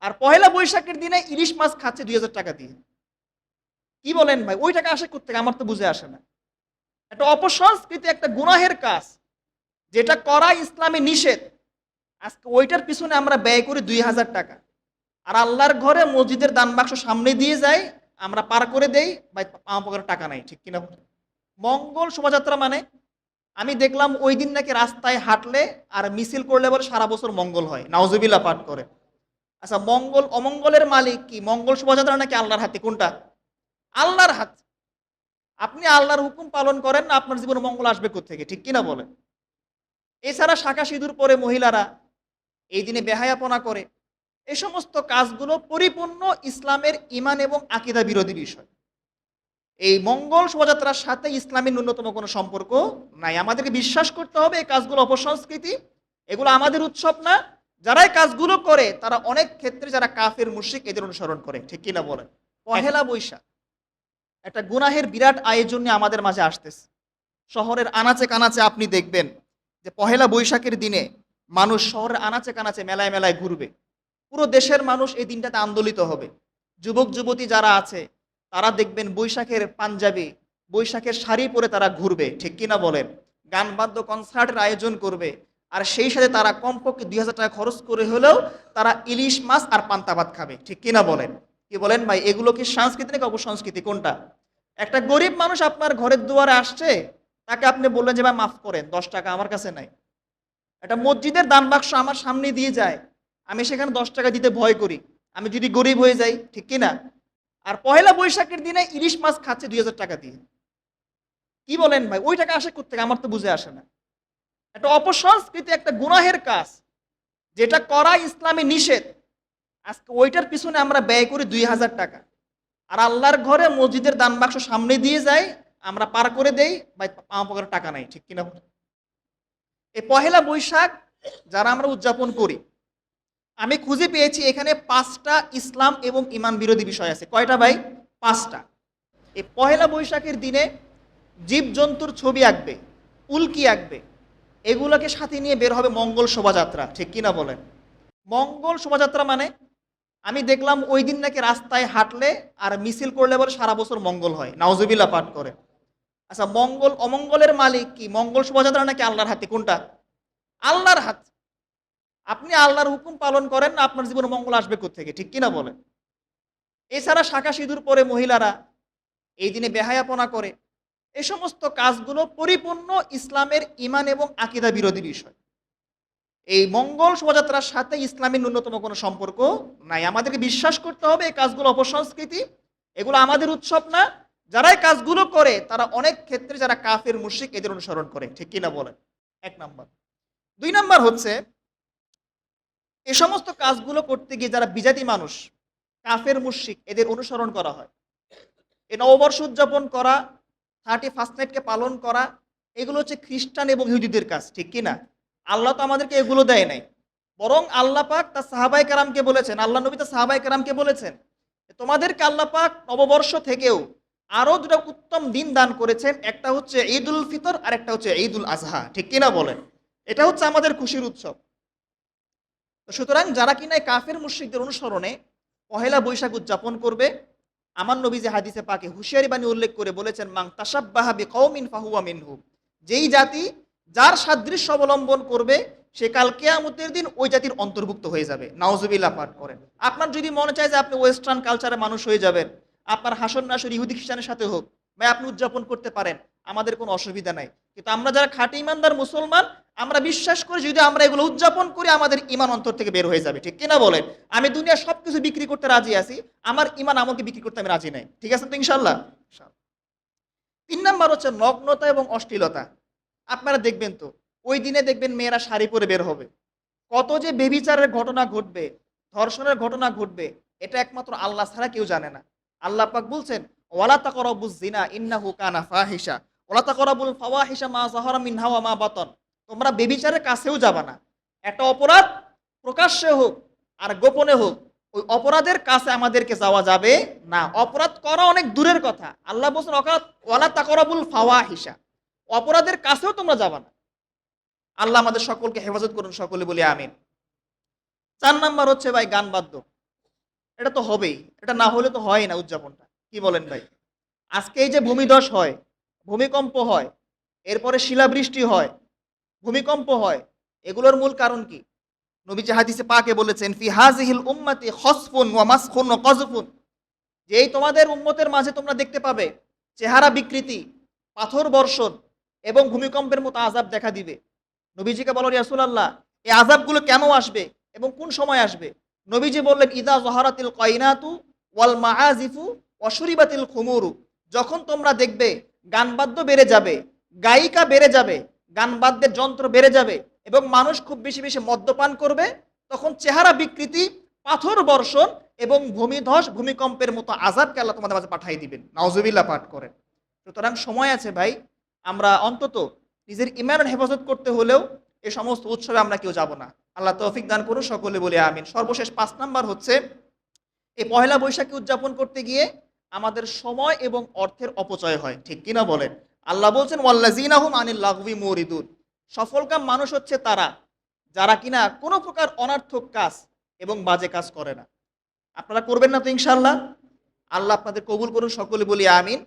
আর পহেলা বৈশাখের দিনে ইলিশ মাছ খাচ্ছে 2000 টাকা দিয়ে। কি বলেন ভাই, ওই টাকা আসে কোত্থেকে? আমার তো বুঝে আসে না। একটা অপসংস্কৃতি, একটা গুনাহের কাজ, যেটা করা ইসলামে নিষেধ। আজকে ওইটার পিছনে আমরা ব্যয় করি 2000 টাকা। আর আল্লাহর ঘরে মসজিদের দান বাক্স সামনে দিয়ে যাই, আমরা পার করে দেই, ভাই আমার পকেটে টাকা নাই, ঠিক কিনা? মঙ্গল শোভাযাত্রা মানে, আমি দেখলাম ওই দিন নাকি রাস্তায় হাঁটলে আর মিছিল করলে বলে সারা বছর মঙ্গল হয়, নাউজুবিল্লাহ পাঠ করে। আচ্ছা, মঙ্গল অমঙ্গলের মালিক কি? মঙ্গল শোভাযাত্রা নাকি আল্লাহর হাতে? কোনটা? আল্লাহর হাত। আপনি আল্লাহর হুকুম পালন করেন না, আপনার জীবনে মঙ্গল আসবে কোত্থেকে, ঠিক কিনা বলেন? এছাড়া শাঁখা সিঁদুর পরে মহিলারা এই দিনে বেহায়াপনা করে, এই সমস্ত কাজগুলো পরিপূর্ণ ইসলামের ঈমান এবং আকীদা বিরোধী বিষয়। এই মঙ্গল শোভাযাত্রার সাথে ইসলামের ন্যূনতম কোনো সম্পর্ক নাই। আমাদেরকে বিশ্বাস করতে হবে এই কাজগুলো অপসংস্কৃতি, এগুলো আমাদের উৎসব না। যারা এই কাজগুলো করে তারা অনেক ক্ষেত্রে যারা কাফের মুশরিক, এদের অনুসরণ করে, ঠিক কিনা বলেন? পহেলা বৈশাখ একটা গুনাহের বিরাট আয়োজন নিয়ে আমাদের মাঝে আসতেছে। শহরের আনাচে কানাচে আপনি দেখবেন যে পহেলা বৈশাখের দিনে মানুষ শহরের আনাচে কানাচে মেলায় মেলায় ঘুরবে। পুরো দেশের মানুষ এই দিনটাতে আন্দোলিত হবে। যুবক যুবতী যারা আছে তারা দেখবেন বৈশাখের পাঞ্জাবি, বৈশাখের শাড়ি পরে তারা ঘুরবে, ঠিক কিনা বলেন? গান বাদ্য কনসার্টের আয়োজন করবে। আর সেই সাথে তারা কমপক্ষে 2000 টাকা খরচ করে হলেও তারা ইলিশ মাছ আর পান্তা ভাত খাবে, ঠিক কিনা বলেন? কি বলেন ভাই, এগুলো কি সংস্কৃতি নাকি অপসংস্কৃতি, কোনটা? একটা গরিব মানুষ আপনার ঘরের দুয়ারে আসছে, তাকে আপনি বললেন যে ভাই মাফ করেন, 10 টাকা আমার কাছে নাই। একটা মসজিদের দান বাক্স আমার সামনে দিয়ে যায়, আমি সেখানে 10 টাকা দিতে ভয় করি, আমি যদি গরিব হয়ে যাই, ঠিক কিনা? আর পহেলা বৈশাখের দিনে ইলিশ মাছ খাচ্ছে 2000 টাকা দিয়ে। কি বলেন ভাই, ওই টাকা আসে কোত্থেকে? আমার তো বুঝে আসে না। একটা অপসংস্কৃতি, একটা গুনাহের কাজ, যেটা করা ইসলামে নিষেধ। আজকে ওইটার পিছনে আমরা ব্যয় করি 2000 টাকা। আর আল্লাহর ঘরে মসজিদের দান বাক্স সামনে দিয়ে যাই, আমরা পার করে দেই, ভাই আমার পকেটে টাকা নাই, ঠিক কিনা? এই পহেলা বৈশাখ যারা আমরা উদযাপন করি, আমি খুঁজে পেয়েছি এখানে 5টা ইসলাম এবং ইমান বিরোধী বিষয় আছে। কয়টা ভাই? 5টা। এই পহেলা বৈশাখের দিনে জীবজন্তুর ছবি আঁকবে, উল্কি আঁকবে, এগুলোকে সাথে নিয়ে বের হবে মঙ্গল শোভাযাত্রা, ঠিক কিনা বলেন? মঙ্গল শোভাযাত্রা মানে, আমি দেখলাম ওই দিন নাকি রাস্তায় হাঁটলে আর মিছিল করলে বলে সারা বছর মঙ্গল হয়, নাউজুবিল্লাহ পাঠ করে। আচ্ছা, মঙ্গল অমঙ্গলের মালিক কি? মঙ্গল শোভাযাত্রা নাকি আল্লাহর হাতে? কোনটা? আল্লাহর হাত। আপনি আল্লাহর হুকুম পালন করেন না, আপনার জীবনে মঙ্গল আসবে কোত্থেকে, ঠিক কিনা বলেন? এছাড়া শাঁখা সিঁদুর পরে মহিলারা এই দিনে বেহায়াপনা করে, এই সমস্ত কাজগুলো পরিপূর্ণ ইসলামের ঈমান এবং আকীদা বিরোধী বিষয়। এই মঙ্গল শোভাযাত্রার সাথে ইসলামের ন্যূনতম কোনো সম্পর্ক নাই। আমাদেরকে বিশ্বাস করতে হবে এই কাজগুলো অপসংস্কৃতি, এগুলো আমাদের উৎসব না। যারা এই কাজগুলো করে তারা অনেক ক্ষেত্রে যারা কাফের মুশরিক, এদের অনুসরণ করে, ঠিক কিনা বলেন? 1 নাম্বার। 2 নাম্বার হচ্ছে, এই সমস্ত কাজগুলো করতে গিয়ে যারা বিজাতি মানুষ, কাফের মুশরিক, এদের অনুসরণ করা হয়। এই নববর্ষ উদযাপন করা, 31st নাইটকে পালন করা, এগুলো হচ্ছে খ্রিস্টান এবং ইহুদিদের কাজ, ঠিক কিনা? আল্লাহ তো আমাদেরকে এগুলো দেয় নাই। বরং আল্লাহ পাক তার সাহাবায়ে কেরামকে বলেছেন, আল্লাহ নবী তার সাহাবায়ে কেরামকে বলেছেন, তোমাদেরকে আল্লাহ পাক নববর্ষ থেকেও আরো 2টা উত্তম দিন দান করেছেন। একটা হচ্ছে ঈদুল ফিতর আর একটা হচ্ছে ঈদুল আজহা, ঠিক কিনা বলেন? এটা হচ্ছে আমাদের খুশির উৎসব। তো সুতরাং যারা কিনা এই কাফের মুশরিকদের অনুসরণে পহেলা বৈশাখ উদযাপন করবে, আমার নবী যে হাদিসে পাকে হুঁশিয়ারি বাণী উল্লেখ করে বলেছেন, মাং তাসাব্বাহা বিকওমিন ফাহুয়া মিনহুম, যেই জাতি যার সাদৃশ্য অবলম্বন করবে সে কাল কিয়ামতের দিন ওই জাতির অন্তর্ভুক্ত হয়ে যাবে, নাউজুবিল্লাহ পাঠ করেন। আপনার যদি মনে চায় যে আপনি ওয়েস্টার্ন কালচারের মানুষ হয়ে যাবেন, আপনার হাসন নাসর ইহুদি খ্রিস্টানের সাথে হোক, ভাই আপনি উদযাপন করতে পারেন, আমাদের কোনো অসুবিধা নাই। কিন্তু আমরা যারা খাঁটি ইমানদার মুসলমান, আমরা বিশ্বাস করি যদি আমরা এগুলো উদযাপন করি আমাদের ইমান অন্তর থেকে বের হয়ে যাবে, ঠিক কিনা বলেন? আমি দুনিয়ার সবকিছু বিক্রি করতে রাজি আছি, আমার ইমান আমাকে বিক্রি করতে আমি রাজি নাই, ঠিক আছে তো ইনশাল্লাহ? 3 নাম্বার হচ্ছে নগ্নতা এবং অশ্লীলতা। আপনারা দেখবেন তো ওই দিনে দেখবেন মেয়েরা শাড়ি পরে বের হবে, কত যে বেবিচারের ঘটনা ঘটবে, ধর্ষণের ঘটনা ঘটবে, এটা একমাত্র আল্লাহ ছাড়া কেউ জানে না। আল্লাহ পাক বলছেন, ওয়ালা তাকরাবুজ জিনা ইন্নাহু কানা ফাহিশা ওয়ালা তাকরাবুল ফাওয়াহিশা মা যাহারা মিনহা ওয়া মা বাতান, তোমরা বেবিচারের কাছেও যাবা না। একটা অপরাধ প্রকাশ্যে হোক আর গোপনে হোক, ওই অপরাধের কাছে আমাদেরকে যাওয়া যাবে না। অপরাধ করা অনেক দূরের কথা, আল্লাহ বলছেন ওয়ালা তাকরাবুল ফাওয়াহিশা, অপরাধের কাছেও তোমরা যাবা না। আল্লাহ আমাদের সকলকে হেফাজত করুন, সকলে বলি আমিন। 4 নাম্বার হচ্ছে ভাই গান বাদ্য। এটা তো হবেই, এটা না হলে তো হয় না উদযাপনটা। কি বলেন ভাই? আজকে এই যে ভূমিধস হয়, ভূমিকম্প হয়, এরপরে শিলাবৃষ্টি হয়, ভূমিকম্প হয়, এগুলোর মূল কারণ কি? নবীজি হাদিসে পাকে বলেছেন, ফি হাজিহিল উম্মতি খসফুন ওয়া মাসখুন ওয়া কযফুন, যে এই তোমাদের উম্মতের মাঝে তোমরা দেখতে পাবে চেহারা বিকৃতি, পাথর বর্ষণ এবং ভূমিকম্পের মতো আযাব দেখা দিবে। নবীজিকে বলো, ইয়া রাসূলুল্লাহ, এই আযাবগুলো কেন আসবে এবং কোন সময় আসবে? নবীজি বললেন, ইদা যহারাতিল কায়নাতু ওয়াল মাআজিফু ওয়া শুরিবাতিল খুমুরু, যখন তোমরা দেখবে গানবাদ্য বেড়ে যাবে, গায়িকা বেড়ে যাবে, গানবাদ্যের যন্ত্র বেড়ে যাবে এবং মানুষ খুব বেশি বেশি মদ্যপান করবে, তখন চেহারা বিকৃতি, পাথর বর্ষণ এবং ভূমিধস, ভূমিকম্পের মতো আযাবকে আল্লাহ তোমাদের মাঝে পাঠিয়ে দিবেন। নাউজুবিল্লাহ পাঠ করেন। সুতরাং সময় আছে ভাই, আমরা অন্তত নিজের ইমানের হেফাজত করতে হলেও এই সমস্ত উৎসবে আমরা কেউ যাব না। আল্লাহ তৌফিক দান করুন, সকলে বলে আমিন। সর্বশেষ ৫ নাম্বার হচ্ছে, এই পহেলা বৈশাখী উদযাপন করতে গিয়ে আমাদের সময় এবং অর্থের অপচয় হয়, ঠিক কিনা বলেন? আল্লাহ বলছেন, ওয়াল্লাযীনাহুম আনিল লাগবি মুরিদুন, সফলকাম মানুষ হচ্ছে তারা যারা কিনা কোনো প্রকার অনর্থক কাজ এবং বাজে কাজ করে না। আপনারা করবেন না তো ইনশাআল্লাহ? আল্লাহ আপনাদের কবুল করুন, সকলে বলি আমিন।